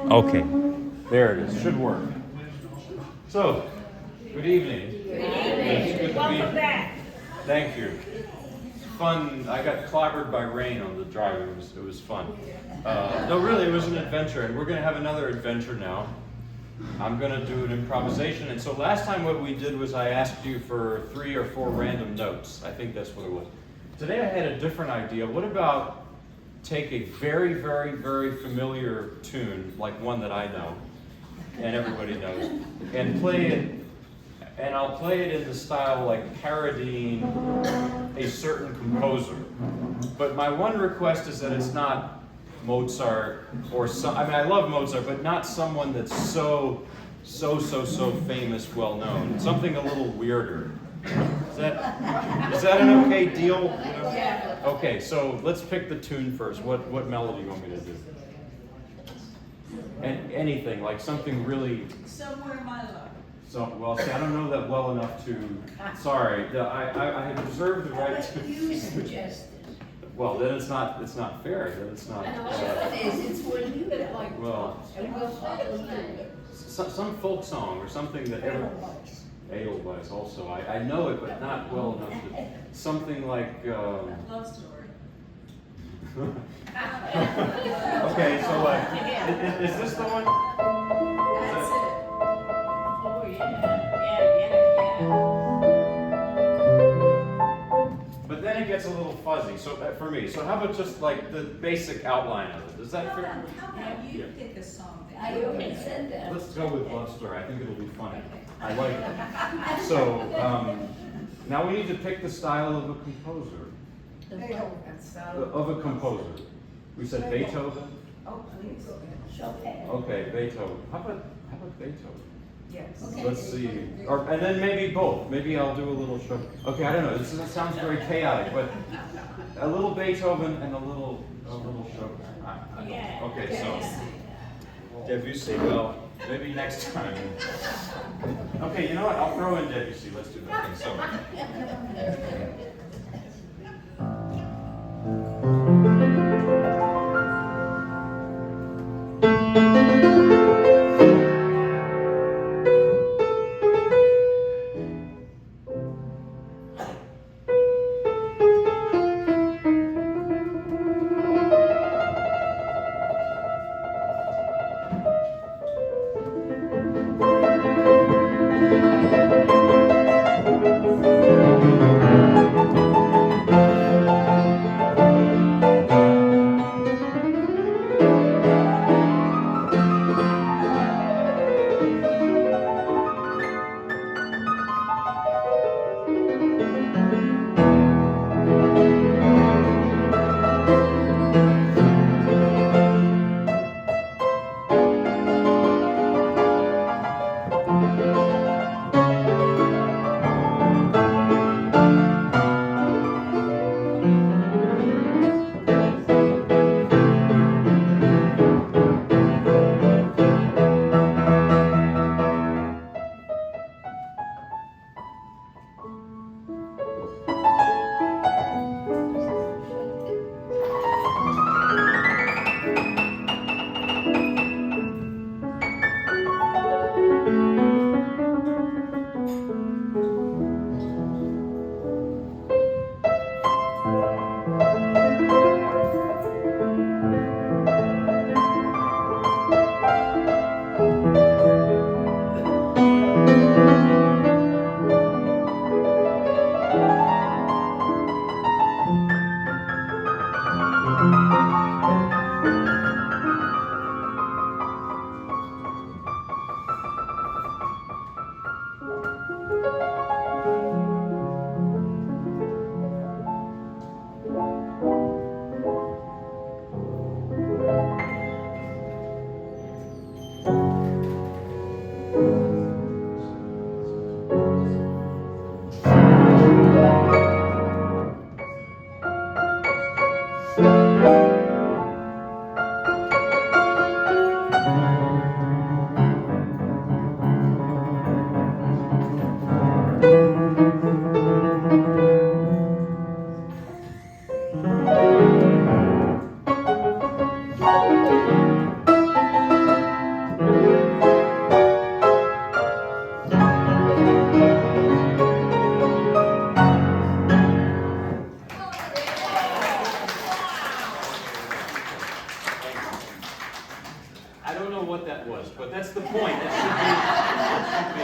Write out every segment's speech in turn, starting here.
Okay, there it is. Should work. So, good evening. Good evening. Welcome back. Thank you. Fun. I got clobbered by rain on the drive. It was fun. No, really, it was an adventure, and we're going to have another adventure now. I'm going to do an improvisation. And so last time what we did was I asked you for 3 or 4 random notes. I think that's what it was. Today I had a different idea. What about take a very, very, very familiar tune, like one that I know, and everybody knows, and play it, and I'll play it in the style like parodying a certain composer. But my one request is that it's not Mozart or some, I mean, I love Mozart, but not someone that's so famous, well known. Something a little weirder. Is that an okay deal? Yeah. Okay, so let's pick the tune first. What melody do you want me to do? And anything, like something really. Somewhere my love. So, well, see, I don't know that well enough to. Sorry, I have reserved the right to. You suggested. Well, then it's not fair. Then it's not. It is. It's when you like. Well, And we'll follow you. some folk song or something that ever. Edelweiss also. I know it, but not well enough to. Something like. Love story. Okay, so is this the one? That's it. Oh, yeah. But then it gets a little fuzzy. So for me, so how about just like the basic outline of it? Is that fair? How about you pick a song that I already said that. Let's go with Love Story. I think it'll be funny. I like it. So now we need to pick the style of a composer. Of a composer. We said Beethoven. Oh, please. Chopin. Okay, Beethoven. How about Beethoven? Yes. Okay. Let's see. And then maybe both. Maybe I'll do a little show. Okay, I don't know. This sounds very chaotic, but a little Beethoven and a little Chopin. Yeah. Okay, so Debussy. Well, maybe next time. Okay, you know what? I'll throw in Debussy. Let's do that. Okay, so. I don't know what that was, but that's the point. It should be.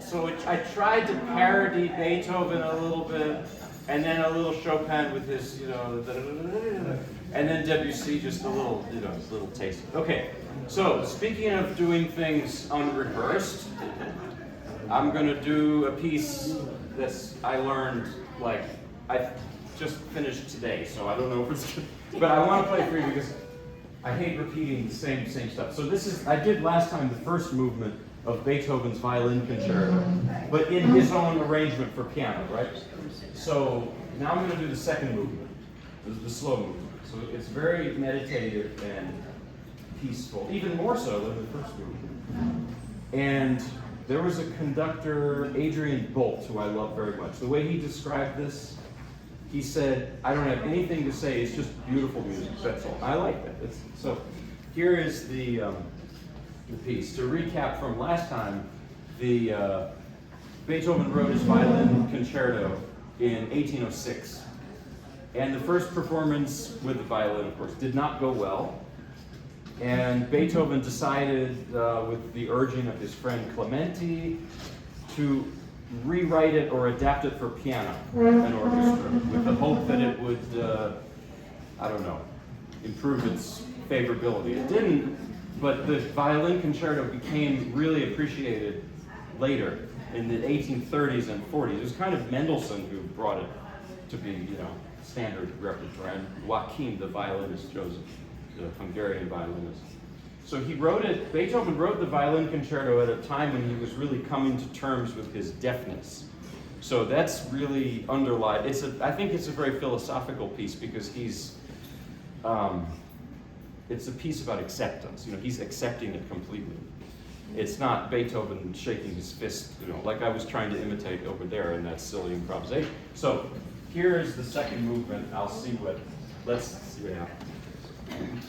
So I tried to parody Beethoven a little bit, and then a little Chopin with his, and then Debussy, just a little, little taste. Okay, so speaking of doing things unrehearsed, I'm gonna do a piece that I learned, like, I just finished today, so I don't know if it's good, but I want to play for you because I hate repeating the same stuff. So this is, I did last time the first movement of Beethoven's Violin Concerto, but in his own arrangement for piano, right? So now I'm going to do the second movement, the slow movement. So it's very meditative and peaceful, even more so than the first movement. And there was a conductor, Adrian Bolt, who I love very much. The way he described this, he said, I don't have anything to say, it's just beautiful music, that's all. I like that. So here is the piece. To recap from last time, Beethoven wrote his Violin Concerto in 1806. And the first performance with the violin, of course, did not go well. And Beethoven decided, with the urging of his friend Clementi, to rewrite it or adapt it for piano and orchestra, with the hope that it would, improve its favorability. It didn't, but the Violin Concerto became really appreciated later in the 1830s and 40s. It was kind of Mendelssohn who brought it to be, standard repertoire, and Joachim, the violinist, chosen, the Hungarian violinist. So Beethoven wrote the Violin Concerto at a time when he was really coming to terms with his deafness. So that's really underlined. I think it's a very philosophical piece because it's a piece about acceptance. He's accepting it completely. It's not Beethoven shaking his fist, like I was trying to imitate over there in that silly improvisation. So here is the second movement. Let's see what happens.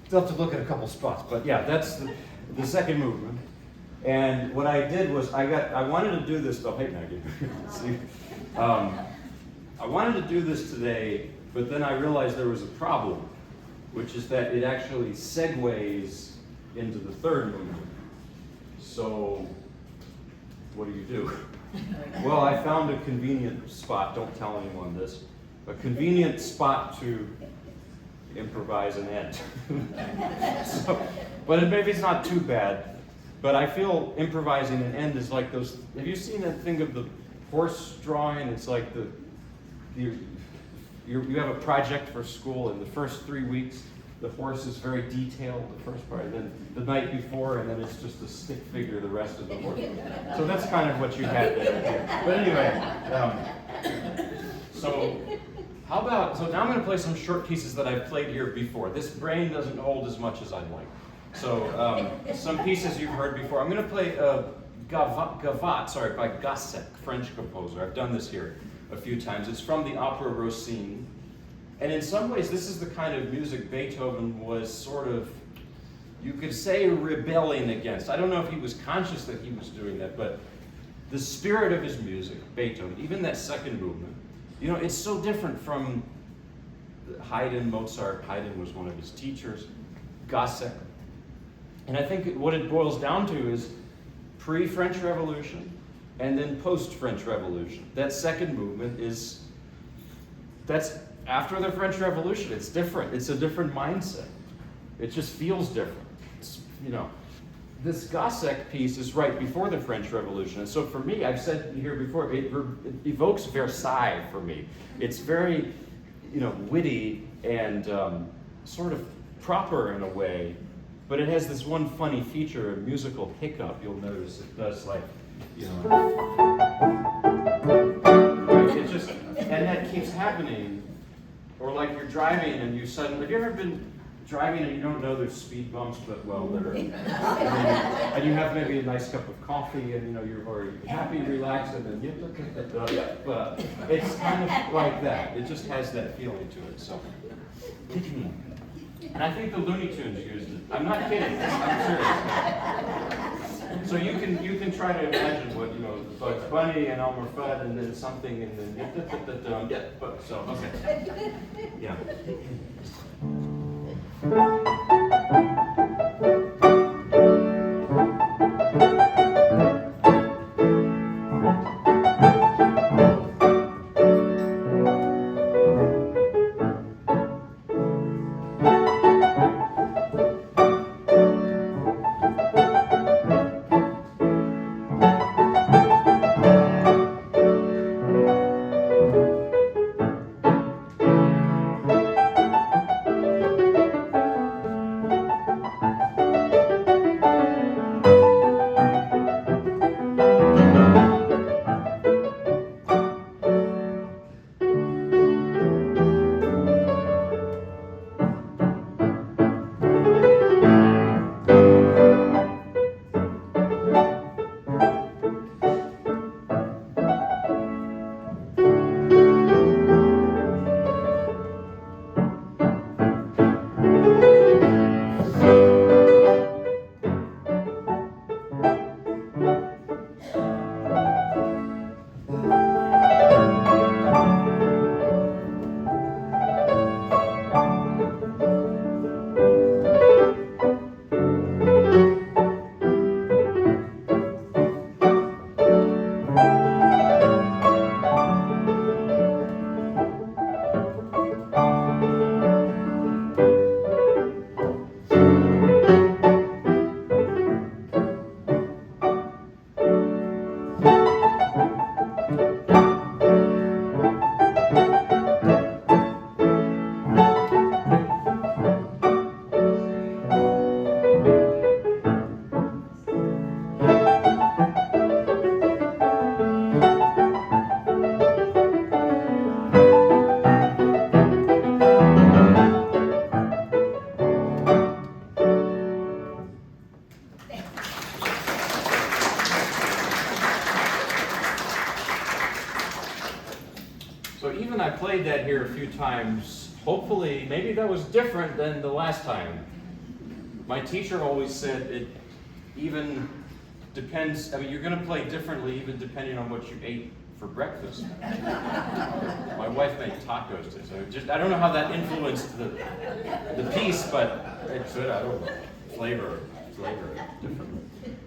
Still have to look at a couple spots, but yeah, that's the second movement. And what I did was I wanted to do this though. Hey Maggie, see, I wanted to do this today, but then I realized there was a problem, which is that it actually segues into the third movement. So what do you do? Well, I found a convenient spot. Don't tell anyone this. a convenient spot to improvise an end. But maybe it's not too bad. But I feel improvising an end is like those. Have you seen that thing of the horse drawing? It's like you have a project for school, and the first 3 weeks, the horse is very detailed, the first part, and then the night before, and then it's just a stick figure the rest of the horse. So that's kind of what you had there. But anyway, so now I'm going to play some short pieces that I've played here before. This brain doesn't hold as much as I'd like. So some pieces you've heard before. I'm going to play Gavotte, by Gossec, French composer. I've done this here a few times. It's from the opera Rossini. And in some ways, this is the kind of music Beethoven was sort of, you could say, rebelling against. I don't know if he was conscious that he was doing that, but the spirit of his music, Beethoven, even that second movement, you know, it's so different from Haydn, Mozart. Haydn was one of his teachers, Gossec. And I think what it boils down to is pre-French Revolution and then post-French Revolution. That second movement that's after the French Revolution. It's different. It's a different mindset. It just feels different. It's, you know, this Gossec piece is right before the French Revolution. And so for me, I've said here before, it evokes Versailles for me. It's very, you know, witty and sort of proper in a way. But it has this one funny feature, a musical hiccup. You'll notice it does, like, you know, it just, and that keeps happening. Or like you're driving and you suddenly, have you ever been driving and you don't know there's speed bumps, but well, there are. And you have maybe a nice cup of coffee and you know you're very happy, relaxed, and then you look at that. But it's kind of like that. It just has that feeling to it. So. And I think the Looney Tunes used it. I'm not kidding. I'm serious. So you can try to imagine what, you know, Bugs Bunny and Elmer Fudd and then something and then so okay. Yeah. I played that here a few times. Hopefully, maybe that was different than the last time. My teacher always said it even depends, I mean, you're going to play differently even depending on what you ate for breakfast. My wife made tacos today, so I don't know how that influenced the piece, but it's good, I don't know, flavor different.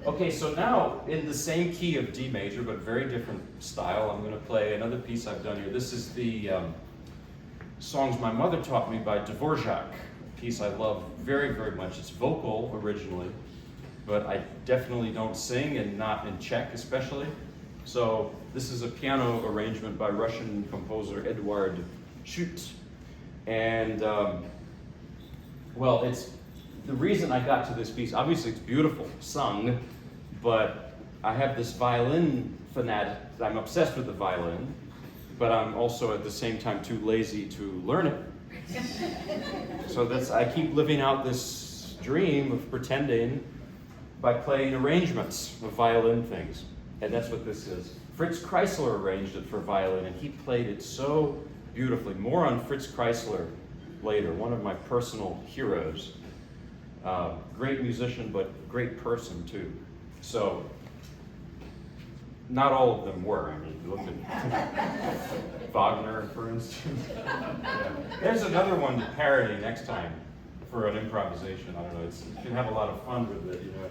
Okay, so now in the same key of D major, but very different style, I'm going to play another piece I've done here. This is the songs my mother taught me by Dvorak, a piece I love very, very much. It's vocal originally, but I definitely don't sing, and not in Czech especially. So this is a piano arrangement by Russian composer Eduard Schütt. And well, it's the reason I got to this piece. Obviously it's beautiful, sung, but I have this violin fanatic. I'm obsessed with the violin, but I'm also at the same time too lazy to learn it. So I keep living out this dream of pretending by playing arrangements of violin things. And that's what this is. Fritz Kreisler arranged it for violin, and he played it so beautifully. More on Fritz Kreisler later, one of my personal heroes. Great musician, but great person too. So, not all of them were. I mean, look at Wagner, for instance. Yeah. There's another one to parody next time for an improvisation. I don't know. You can have a lot of fun with it, you know.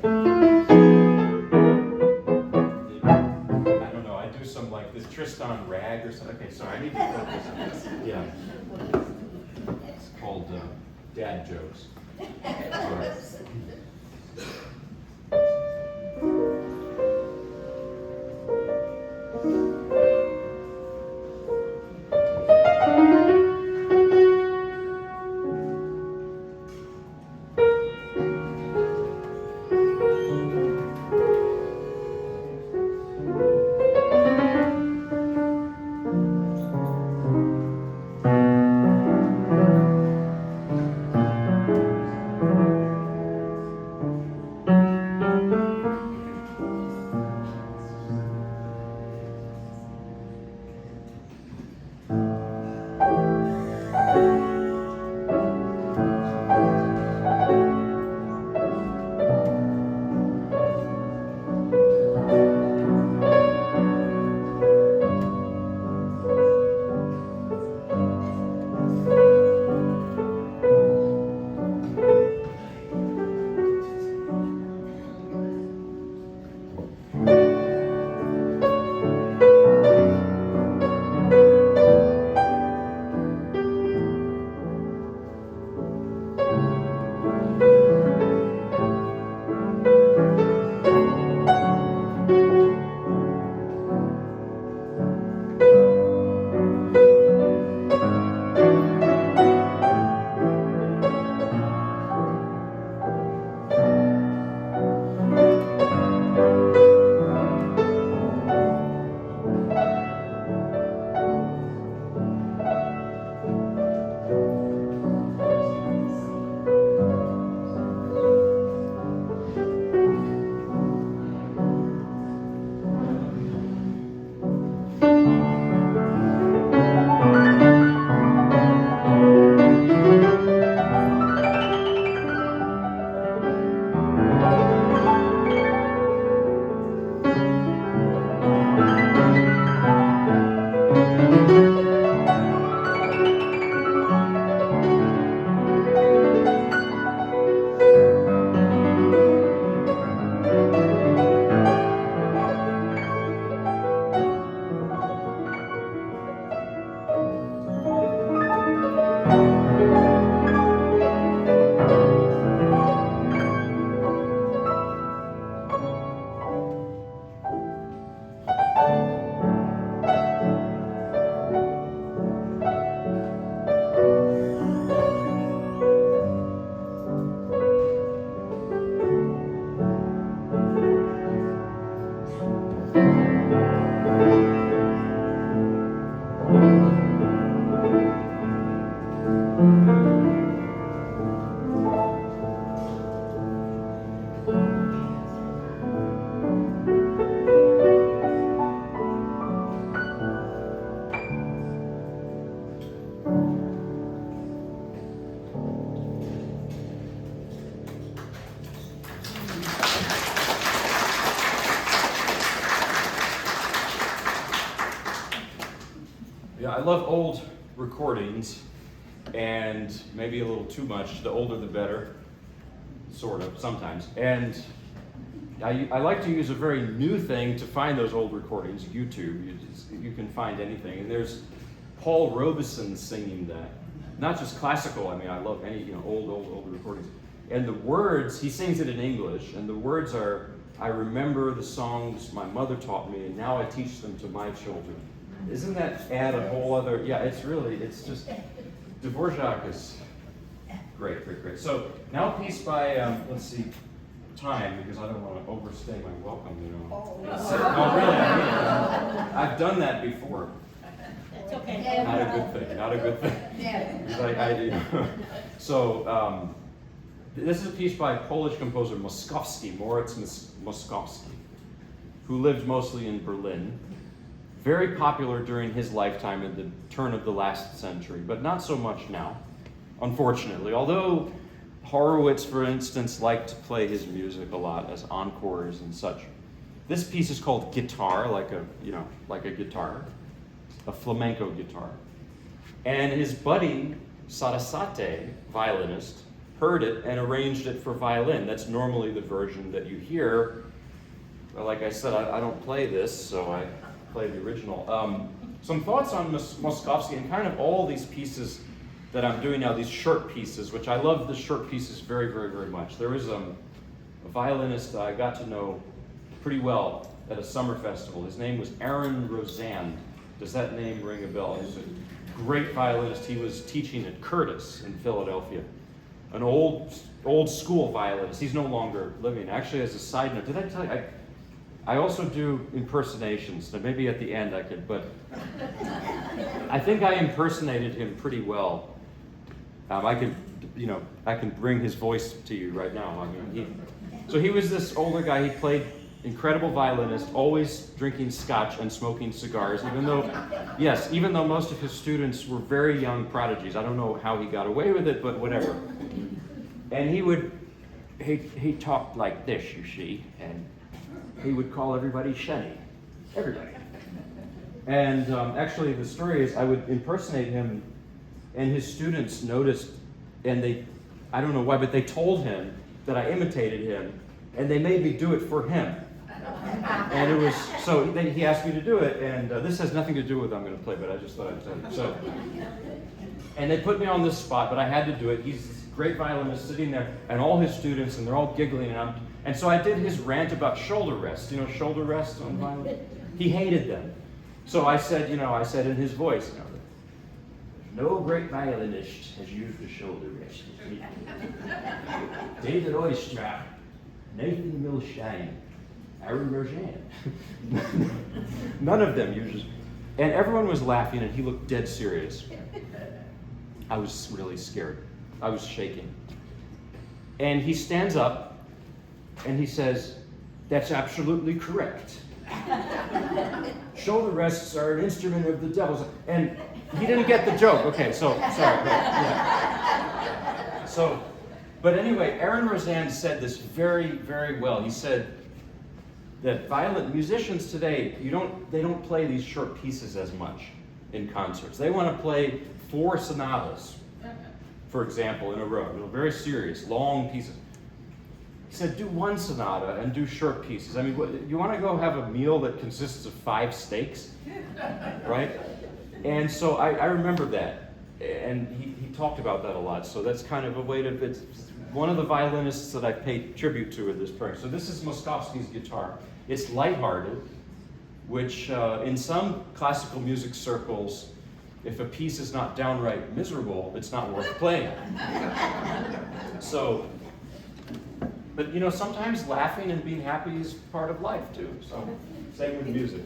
I don't know. I do some like this Tristan rag or something. Okay, sorry. I need to focus on this. Yeah. It's called Dad Jokes. All right. Yeah, I love old recordings, and maybe a little too much. The older the better, sort of, sometimes. And I like to use a very new thing to find those old recordings, YouTube. You can find anything. And there's Paul Robeson singing that. Not just classical, I mean, I love any, old recordings. And the words, he sings it in English, and the words are, I remember the songs my mother taught me, and now I teach them to my children. Isn't that add a whole other, it's just, Dvorak is great. So now a piece by, let's see, time, because I don't want to overstay my welcome, Oh, really, I've done that before. That's okay. Not a good thing. Yeah. Because So, this is a piece by Polish composer Moritz Moskowski, who lived mostly in Berlin. Very popular during his lifetime at the turn of the last century, but not so much now, unfortunately. Although Horowitz, for instance, liked to play his music a lot as encores and such. This piece is called Guitar, like a guitar, a flamenco guitar. And his buddy, Sarasate, violinist, heard it and arranged it for violin. That's normally the version that you hear. But like I said, I don't play this, so I play the original. Some thoughts on Moskowski and kind of all these pieces that I'm doing now, these short pieces, which I love the short pieces very, very, very much. There was a violinist I got to know pretty well at a summer festival. His name was Aaron Rozand. Does that name ring a bell? He's a great violinist. He was teaching at Curtis in Philadelphia. An old school violinist. He's no longer living. Actually, as a side note, did I tell you? I also do impersonations. Now maybe at the end I could, but I think I impersonated him pretty well. I can bring his voice to you right now. So he was this older guy. He played incredible violinist, always drinking scotch and smoking cigars, even though most of his students were very young prodigies. I don't know how he got away with it, but whatever. And he talked like this, you see, and he would call everybody Shenny. Everybody. And actually the story is I would impersonate him, and his students noticed, and I don't know why, but they told him that I imitated him, and they made me do it for him. And it was, he asked me to do it, and this has nothing to do with what I'm going to play, but I just thought I'd tell you. So, and they put me on this spot, but I had to do it. He's this great violinist sitting there, and all his students, and they're all giggling, and so I did his rant about shoulder rest. You know, shoulder rest on violin? He hated them. So I said in his voice, no great violinist has used a shoulder rest. David Oistrakh, Nathan Milstein, Aaron Rozand. None of them uses. And everyone was laughing, and he looked dead serious. I was really scared. I was shaking. And he stands up, and he says, "That's absolutely correct. Shoulder rests are an instrument of the devil's." And he didn't get the joke. Okay, so sorry. But anyway, Aaron Rozand said this very, very well. He said that musicians today, they don't play these short pieces as much in concerts. They want to play 4 sonatas, for example, in a row. Very serious, long pieces. He said, do 1 sonata and do short pieces. I mean, you want to go have a meal that consists of 5 steaks, right? And so I remember that, and he talked about that a lot. So that's kind of a way to. It's one of the violinists that I pay tribute to in this prayer. So this is Moskowski's guitar. It's lighthearted, which in some classical music circles, if a piece is not downright miserable, it's not worth playing. So, but sometimes laughing and being happy is part of life too. So, same with music.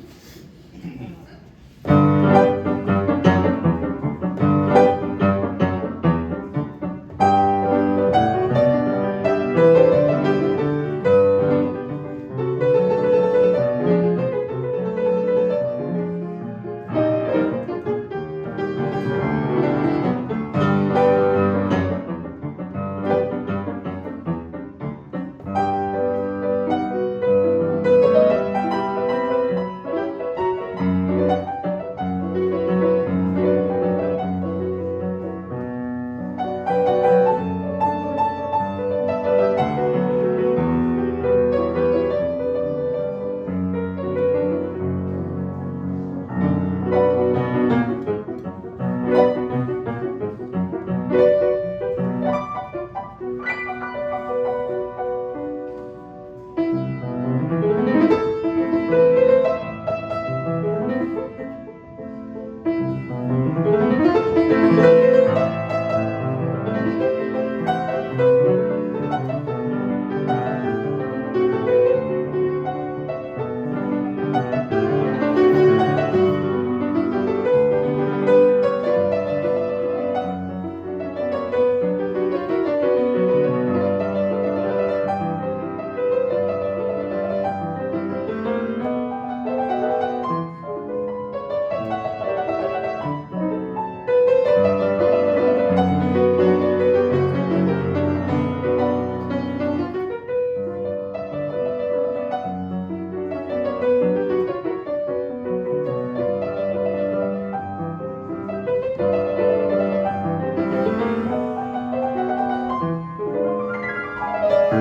I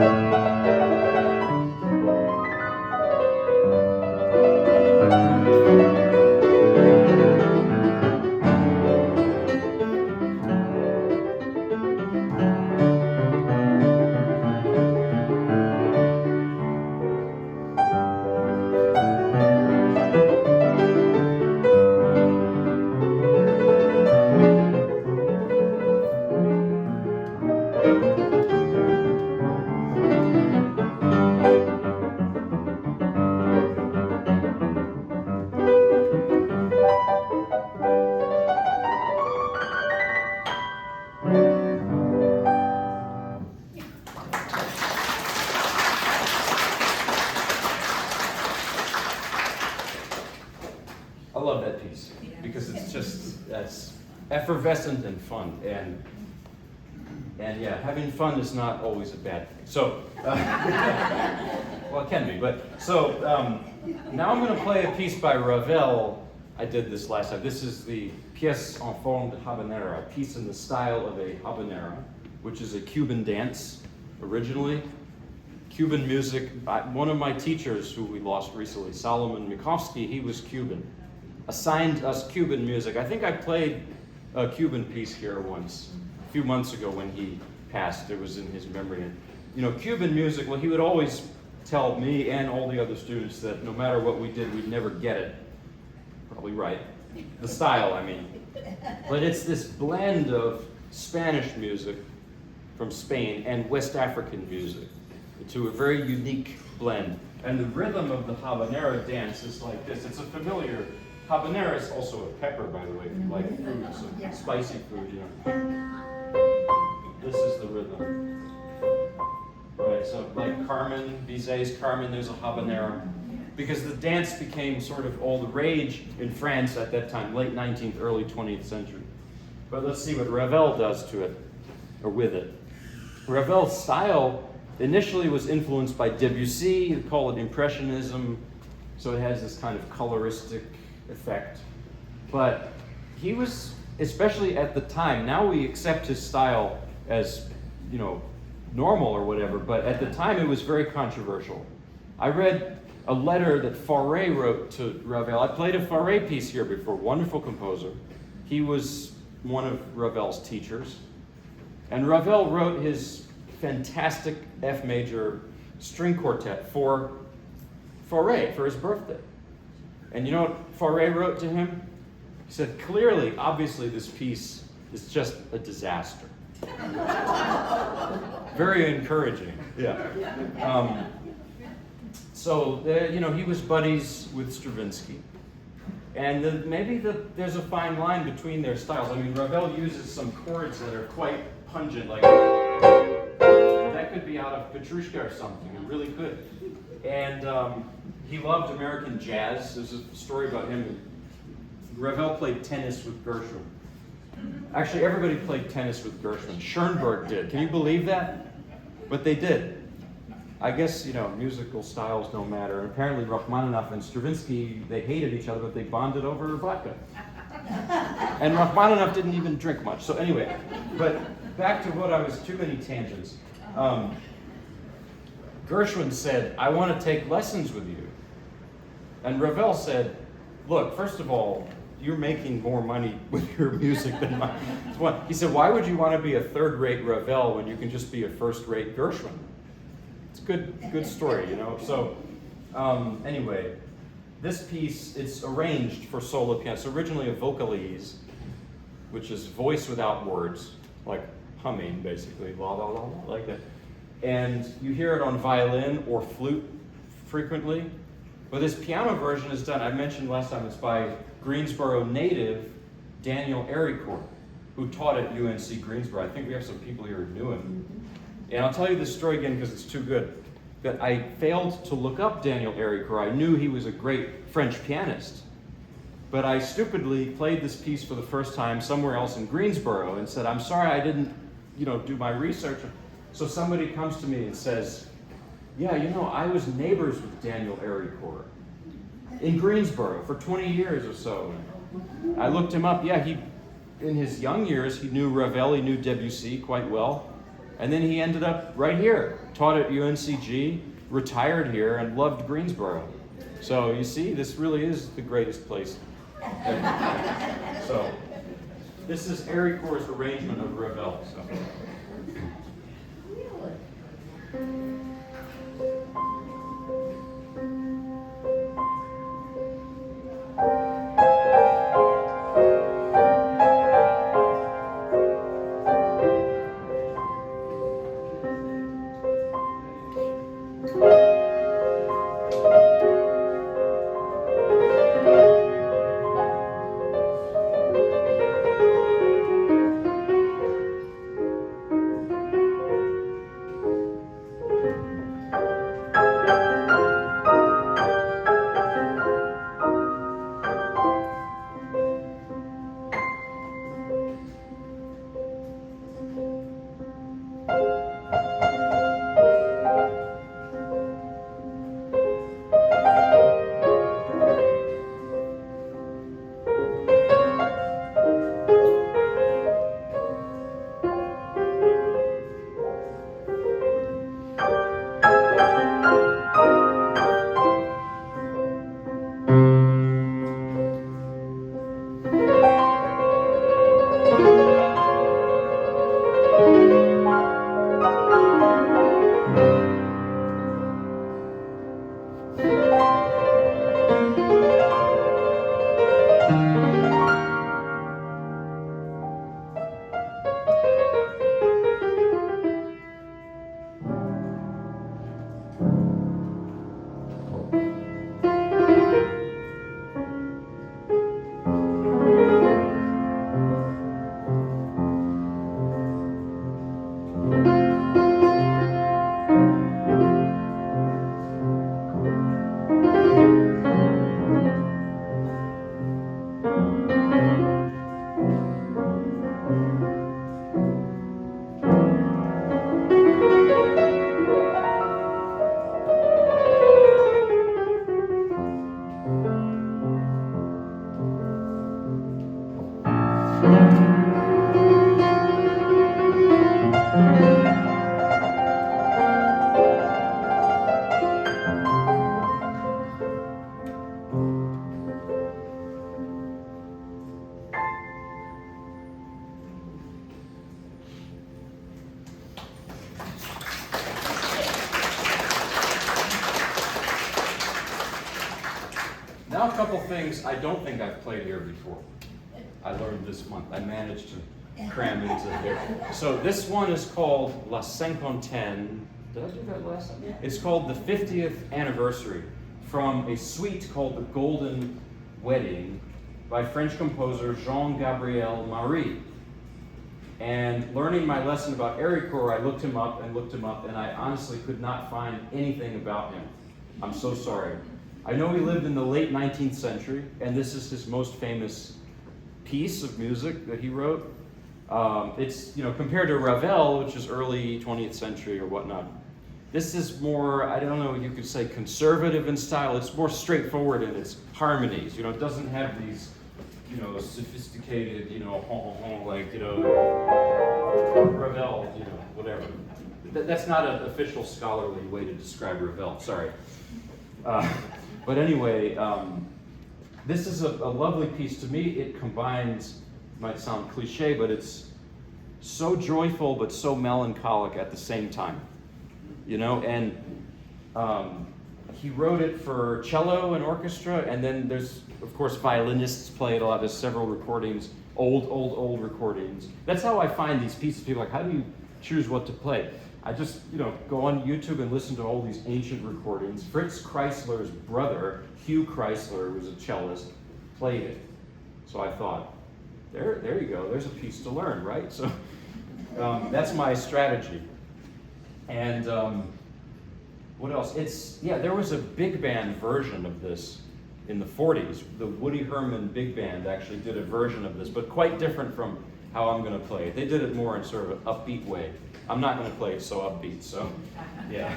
love that piece because it's just that's effervescent and fun, and yeah, having fun is not always a bad thing. So, well, it can be, but so now I'm going to play a piece by Ravel. I did this last time. This is the pièce en forme de habanera, a piece in the style of a habanera, which is a Cuban dance originally. Cuban music. One of my teachers, who we lost recently, Solomon Mikovsky, he was Cuban. Assigned us Cuban music. I think I played a Cuban piece here once, a few months ago when he passed. It was in his memory. And, you know, Cuban music, well, he would always tell me and all the other students that no matter what we did, we'd never get it. Probably right. The style, I mean. But it's this blend of Spanish music from Spain and West African music to a very unique blend. And the rhythm of the habanera dance is like this. It's a familiar. Habanera is also a pepper, by the way, like food, so spicy food, you know. This is the rhythm. Right, so like Carmen, Bizet's Carmen, there's a habanera. Because the dance became sort of all the rage in France at that time, late 19th, early 20th century. But let's see what Ravel does to it, or with it. Ravel's style initially was influenced by Debussy, you call it Impressionism, so it has this kind of coloristic effect. But he was, especially at the time, now we accept his style as, you know, normal or whatever, but at the time it was very controversial. I read a letter that Fauré wrote to Ravel. I played a Fauré piece here before, wonderful composer. He was one of Ravel's teachers. And Ravel wrote his fantastic F major string quartet for Fauré for his birthday. And you know what Fauré wrote to him? He said, clearly, obviously, this piece is just a disaster. Very encouraging, yeah. So, you know, he was buddies with Stravinsky. And there's a fine line between their styles. I mean, Ravel uses some chords that are quite pungent, like that could be out of Petrushka or something. It really could. And he loved American jazz. There's a story about him. Ravel played tennis with Gershwin. Actually, everybody played tennis with Gershwin. Schoenberg did. Can you believe that? But they did. I guess, you know, musical styles don't matter. And apparently Rachmaninoff and Stravinsky, they hated each other, but they bonded over vodka. And Rachmaninoff didn't even drink much. So anyway, but back to what I was, too many tangents. Gershwin said, I want to take lessons with you. And Ravel said, look, first of all, you're making more money with your music than mine. He said, why would you want to be a third-rate Ravel when you can just be a first-rate Gershwin? It's a good story, you know. So anyway, this piece, it's arranged for solo piano. It's originally a vocalise, which is voice without words, like humming, basically, la la la la, like that. And you hear it on violin or flute frequently. But this piano version is done, I mentioned last time, it's by Greensboro native Daniel Aricourt, who taught at UNC Greensboro. I think we have some people here who knew him. And I'll tell you this story again because it's too good. That I failed to look up Daniel Aricourt. I knew he was a great French pianist. But I stupidly played this piece for the first time somewhere else in Greensboro and said, I'm sorry I didn't, do my research. So somebody comes to me and says, yeah, I was neighbors with Daniel Aricourt in Greensboro for 20 years or so. I looked him up. Yeah, in his young years, he knew Ravel, he knew Debussy quite well. And then he ended up right here, taught at UNCG, retired here, and loved Greensboro. So you see, this really is the greatest place. So this is Harry Core's arrangement of Ravel. So. Now a couple things I don't think I've played here before. I learned this month. I managed to cram into here. So this one is called La Cinquantaine. Did I do that last time? It's called the 50th anniversary from a suite called The Golden Wedding by French composer Jean-Gabriel Marie. And learning my lesson about Harry Core, I looked him up, and I honestly could not find anything about him. I'm so sorry. I know he lived in the late 19th century, and this is his most famous piece of music that he wrote. It's, compared to Ravel, which is early 20th century or whatnot, this is more, I don't know, you could say conservative in style. It's more straightforward in its harmonies. It doesn't have these, sophisticated, Ravel, whatever. That's not an official scholarly way to describe Ravel, sorry. But anyway, this is a lovely piece. To me, it combines, might sound cliche, but it's so joyful but so melancholic at the same time. And he wrote it for cello and orchestra, and then there's, of course, violinists play it a lot. There's several recordings, old recordings. That's how I find these pieces. People are like, how do you choose what to play? I just, go on YouTube and listen to all these ancient recordings. Fritz Kreisler's brother, Hugh Kreisler, who was a cellist, played it. So I thought, there you go. There's a piece to learn, right? So that's my strategy. And what else? There was a big band version of this in the 40s. The Woody Herman Big Band actually did a version of this, but quite different from how I'm going to play it. They did it more in sort of an upbeat way. I'm not going to play it so upbeat, so yeah.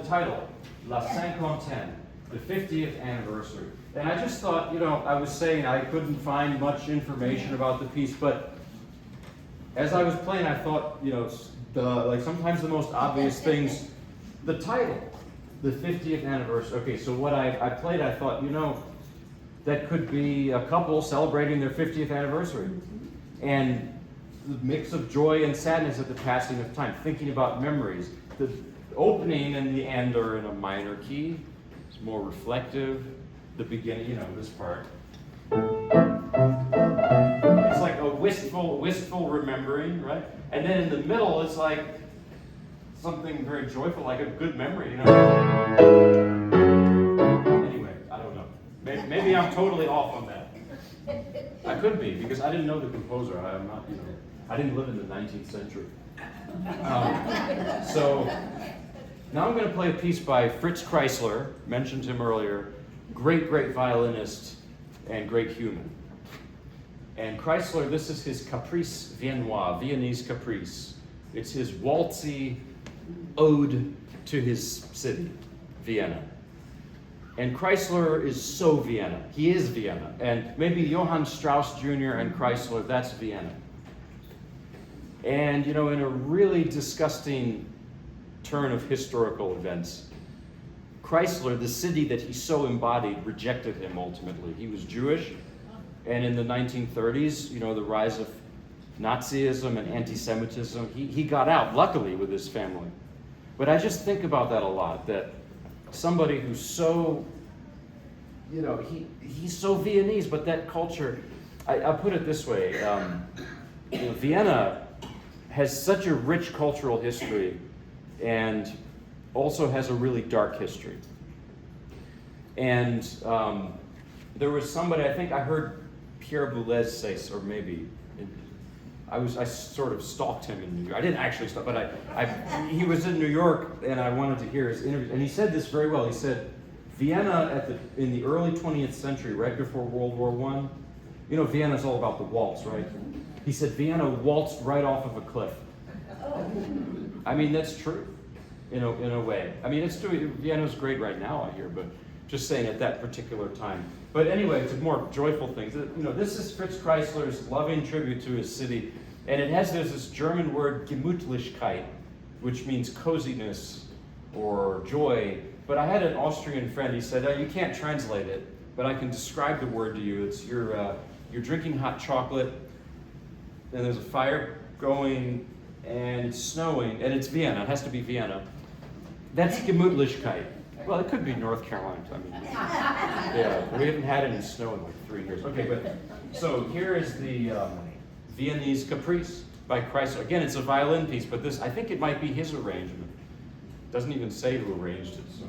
title, La Cinquantaine, the 50th anniversary. And I just thought, I was saying I couldn't find much information about the piece, but as I was playing, I thought, like sometimes the most obvious things, the title, the 50th anniversary. Okay, so what I played, I thought, that could be a couple celebrating their 50th anniversary. And the mix of joy and sadness at the passing of time, thinking about memories. The opening and the end are in a minor key. It's more reflective. The beginning, this part. It's like a wistful remembering, right? And then in the middle, it's like something very joyful, like a good memory, Anyway, I don't know. Maybe I'm totally off on that. I could be, because I didn't know the composer. I'm not, I didn't live in the 19th century. So now I'm going to play a piece by Fritz Kreisler, mentioned him earlier, great violinist and great human. And Kreisler, this is his Caprice Viennois, Viennese Caprice. It's his waltzy ode to his city, Vienna. And Kreisler is so Vienna. He is Vienna. And maybe Johann Strauss Jr. and Kreisler, that's Vienna. And, in a really disgusting turn of historical events, Kreisler, the city that he so embodied, rejected him ultimately. He was Jewish, and in the 1930s, the rise of Nazism and anti-Semitism, he got out, luckily, with his family. But I just think about that a lot, that somebody who's so, he's so Viennese, but that culture, I put it this way, Vienna has such a rich cultural history and also has a really dark history. And there was somebody, I think I heard Pierre Boulez say, or maybe, I sort of stalked him in New York. I didn't actually stalk, but he was in New York and I wanted to hear his interview. And he said this very well. He said, Vienna in the early 20th century, right before World War I, Vienna's all about the waltz, right? He said Vienna waltzed right off of a cliff. I mean, that's true, in a way. I mean, it's true. Vienna's great right now, I hear, but just saying at that particular time. But anyway, to more joyful things. This is Fritz Kreisler's loving tribute to his city, and there's this German word Gemütlichkeit, which means coziness or joy. But I had an Austrian friend. He said, "You can't translate it, but I can describe the word to you. It's you're drinking hot chocolate, and there's a fire going, and it's snowing, and it's Vienna. It has to be Vienna. That's Gemütlichkeit." Well, it could be North Carolina. I mean, yeah, we haven't had any snow in like 3 years. Okay, but so here is the Viennese Caprice by Kreisler. Again, it's a violin piece, but I think it might be his arrangement. It doesn't even say who arranged it. So.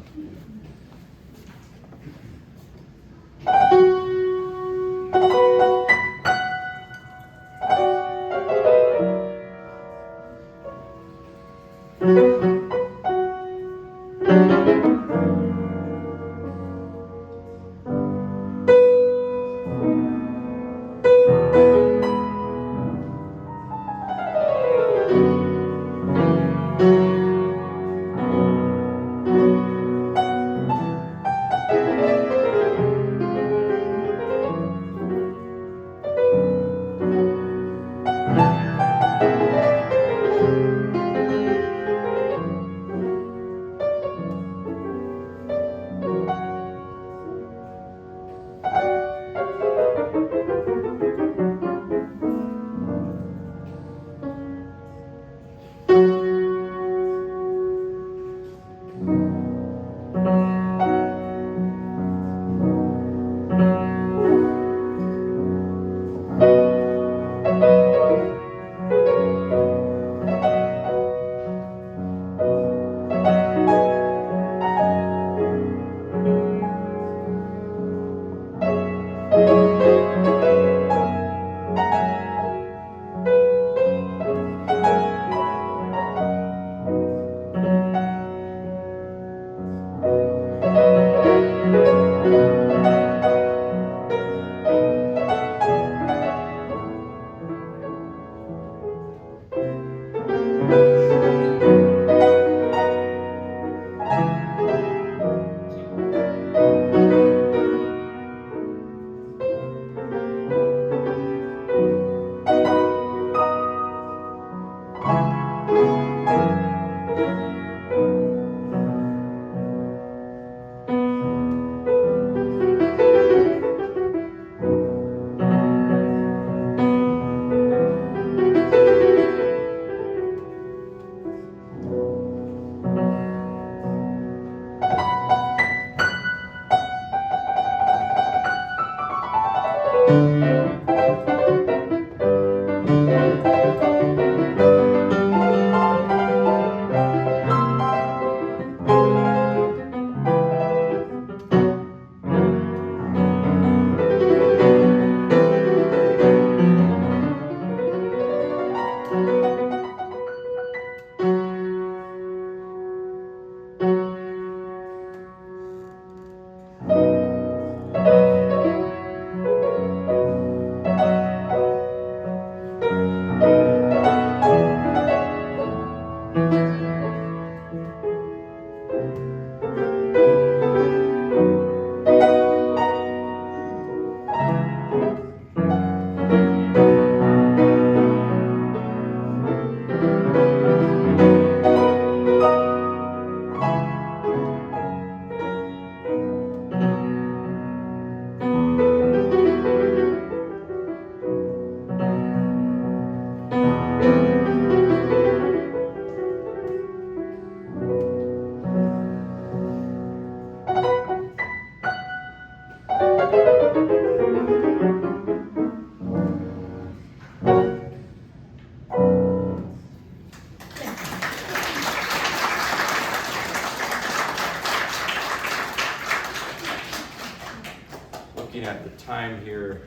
time here.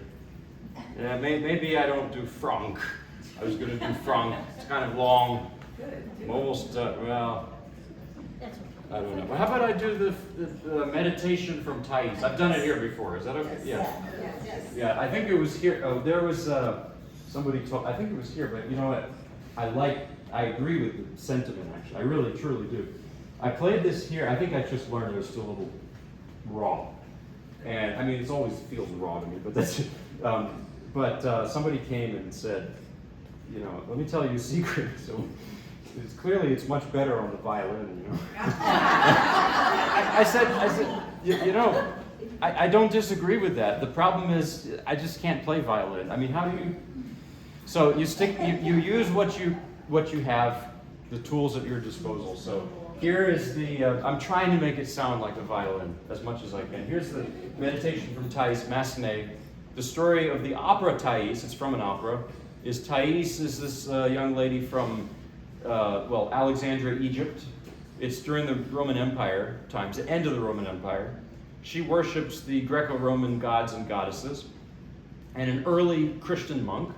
Yeah, maybe I don't do Franck. I was going to do Franck. It's kind of long. I'm almost, well, That's okay. I don't know. Well, how about I do the meditation from Thais? I've done it here before. Is that okay? Yeah. Yeah, I think it was here. Oh, there was somebody told. I think it was here, but you know what? I agree with the sentiment. Actually, I really, truly do. I played this here. I think I just learned it was still a little raw, and I mean, it always feels raw to me. But that's. Somebody came and said, you know, let me tell you a secret. So. It's much better on the violin, you know. I said, you know, I don't disagree with that. The problem is I just can't play violin. I mean, how do you? So you use what you have, the tools at your disposal. So here is the. I'm trying to make it sound like a violin as much as I can. Here's the meditation from Thais, Massenet. The story of the opera Thais. It's from an opera. Thais is this young lady from. Alexandria, Egypt. It's during the Roman Empire times, the end of the Roman Empire. She worships the Greco-Roman gods and goddesses. And an early Christian monk,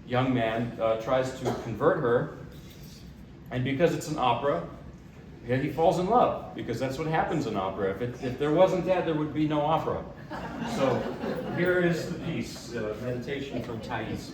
young man, tries to convert her. And because it's an opera, he falls in love, because that's what happens in opera. If there wasn't that, there would be no opera. So here is the piece, meditation from Thais.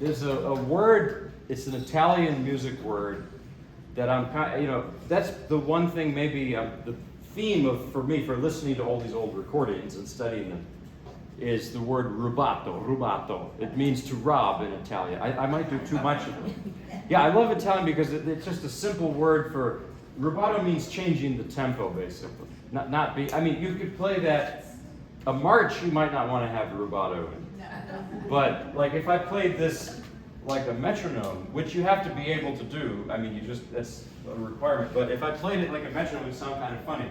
there's a word, it's an Italian music word that I'm kind of, that's the one thing maybe the theme of, for me, for listening to all these old recordings and studying them, is the word rubato. It means to rob in Italian. I might do too much of it. Yeah, I love Italian because it's just a simple word for, rubato means changing the tempo, basically. Not be, I mean, you could play that, a march you might not want to have rubato in. But like if I played this like a metronome, which you have to be able to do, I mean, that's a requirement, but if I played it like a metronome, it would sound kind of funny.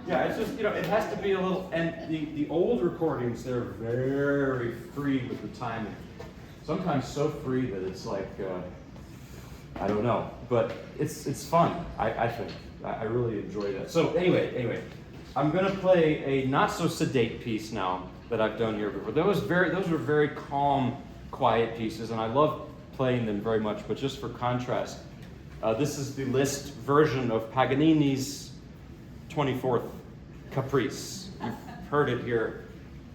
Yeah, it's just, it has to be a little, and the old recordings, they're very free with the timing. Sometimes so free that it's like, I don't know, but it's fun, I think. I really enjoy that. So anyway, I'm gonna play a not so sedate piece now that I've done here before. Those were very calm, quiet pieces, and I love playing them very much, but just for contrast, this is the Liszt version of Paganini's 24th Caprice. You've heard it here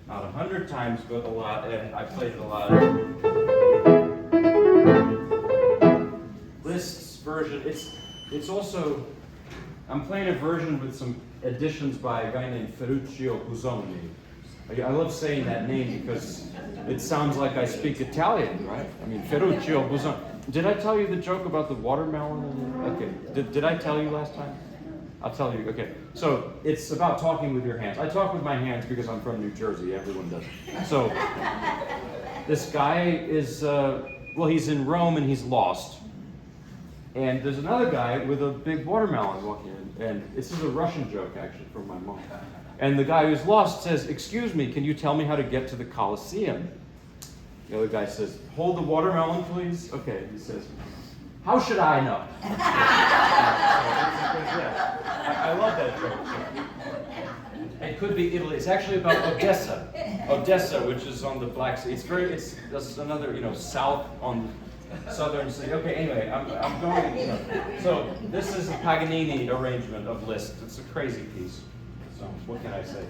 not 100 times, but a lot, and I played it a lot. Liszt's version, it's also, I'm playing a version with some additions by a guy named Ferruccio Busoni. I love saying that name because it sounds like I speak Italian, right? I mean, Ferruccio Busoni. Did I tell you the joke about the watermelon? Okay, did I tell you last time? I'll tell you, okay. So it's about talking with your hands. I talk with my hands because I'm from New Jersey, everyone does. So this guy is, he's in Rome and he's lost. And there's another guy with a big watermelon walking in, and this is a Russian joke actually from my mom. And the guy who's lost says, "Excuse me, can you tell me how to get to the Colosseum?" The other guy says, "Hold the watermelon, please." Okay, he says, "How should I know?" I love that joke. It could be Italy. It's actually about Odessa, which is on the Black Sea. That's another, south on southern sea. Okay, anyway, I'm going, So this is a Paganini arrangement of Liszt. It's a crazy piece. So what can I say?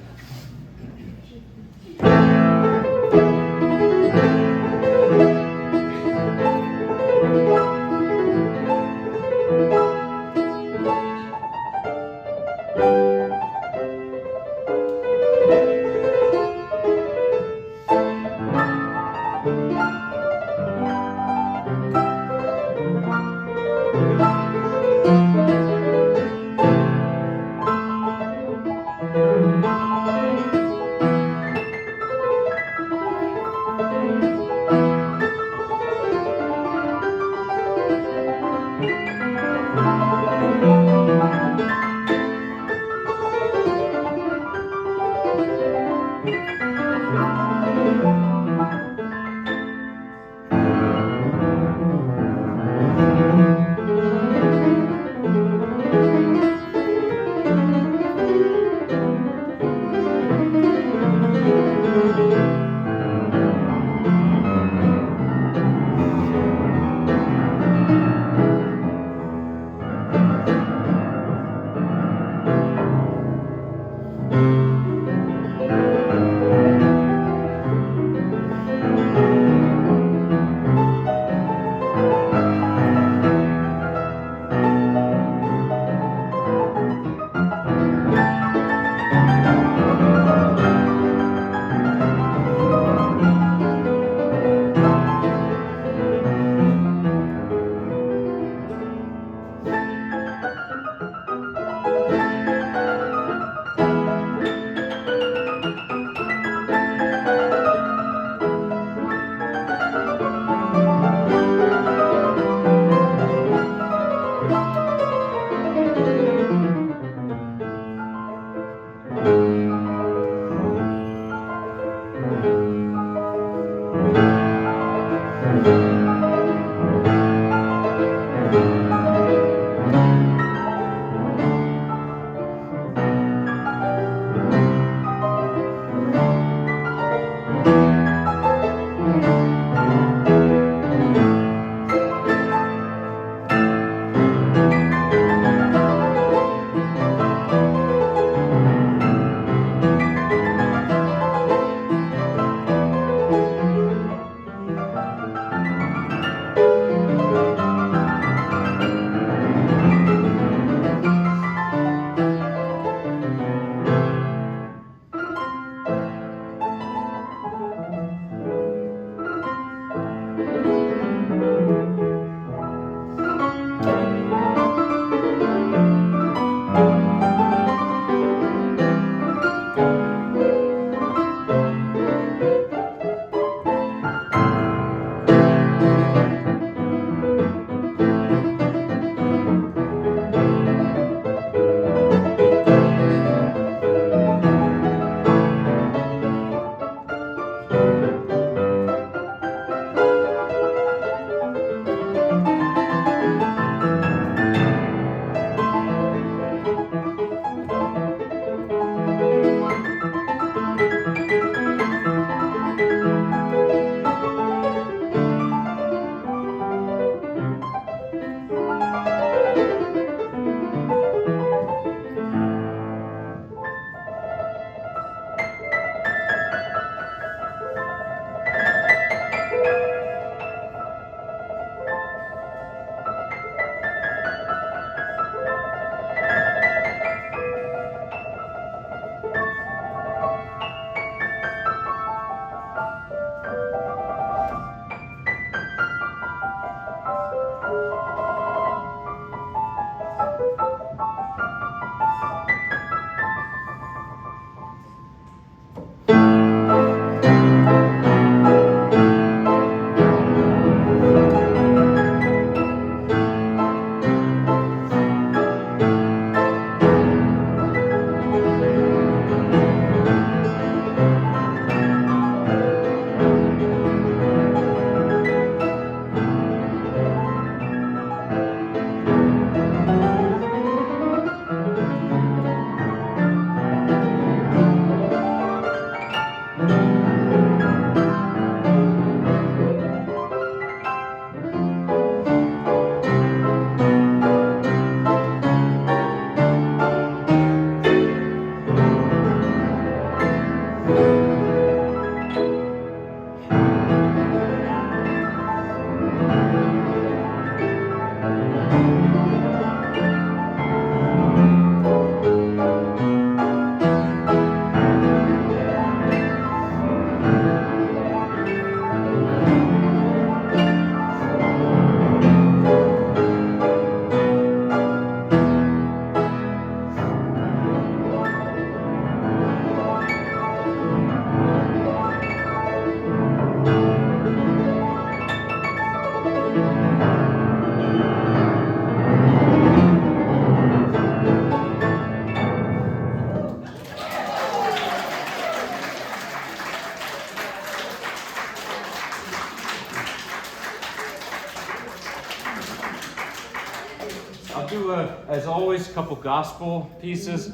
I'll do, as always, a couple gospel pieces.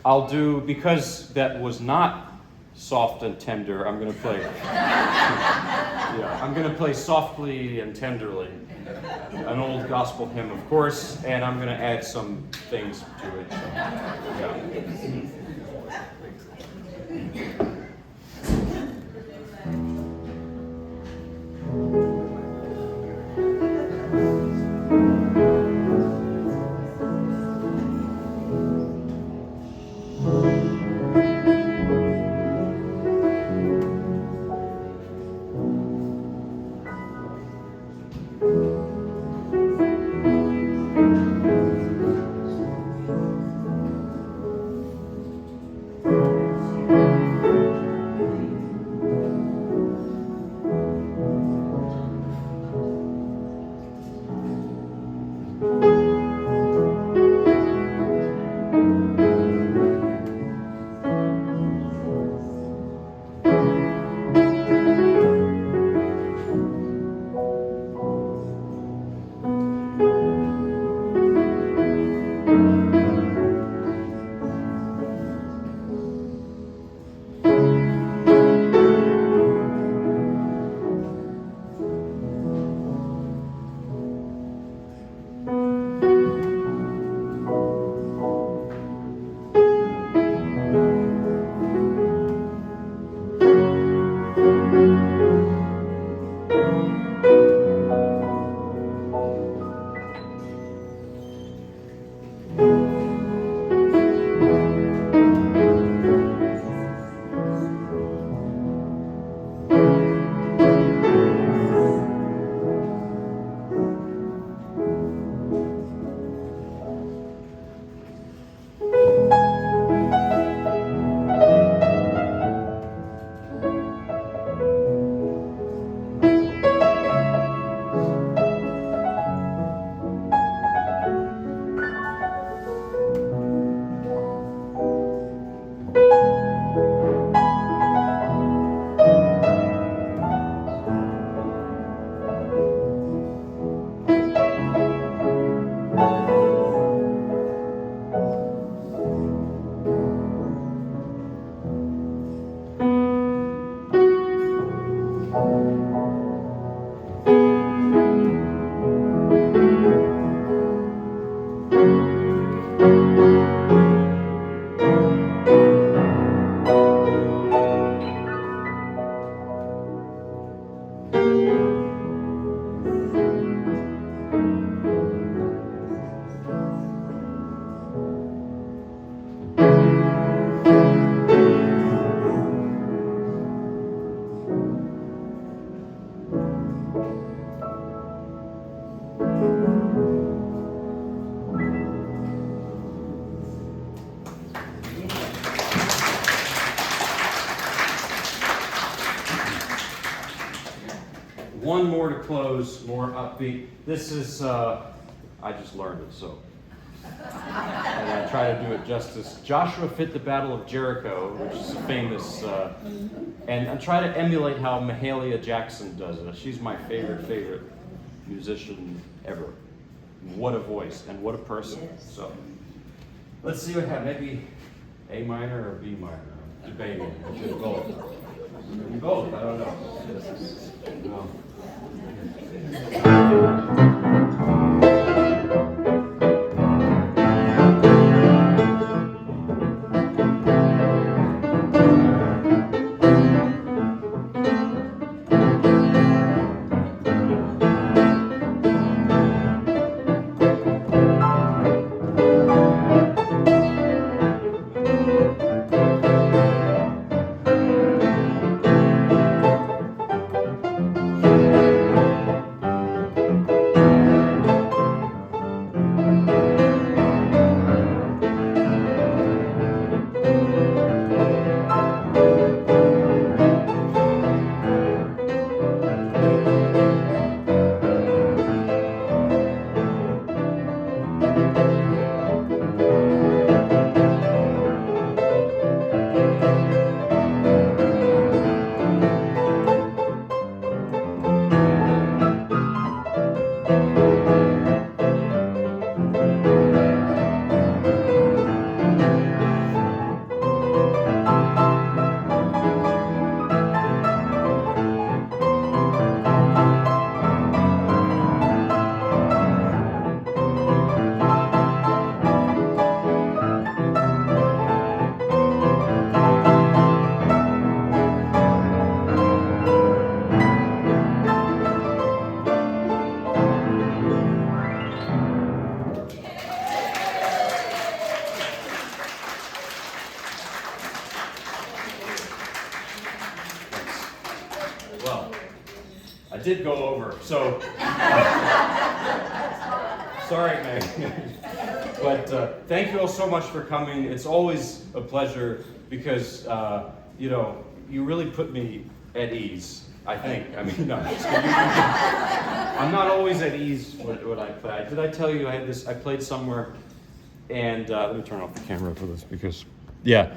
I'll do, because that was not soft and tender, I'm going to play, yeah, I'm going to play Softly and Tenderly, an old gospel hymn, of course, and I'm going to add some things to it. So, yeah. One more to close, more upbeat. This is, I just learned it, so. And I try to do it justice. Joshua fit the Battle of Jericho, which is a famous, and I try to emulate how Mahalia Jackson does it. She's my favorite musician ever. What a voice, and what a person. So, let's see what happens. Maybe A minor or B minor. I'm debating. Maybe both. Maybe both, I don't know. No. Well, I did go over, so sorry, Meg. But thank you all so much for coming. It's always a pleasure because you know, you really put me at ease. I think. I mean, no. I'm just kidding. I'm not always at ease when I play. Did I tell you I had this? I played somewhere, and let me turn off the camera for this because, yeah,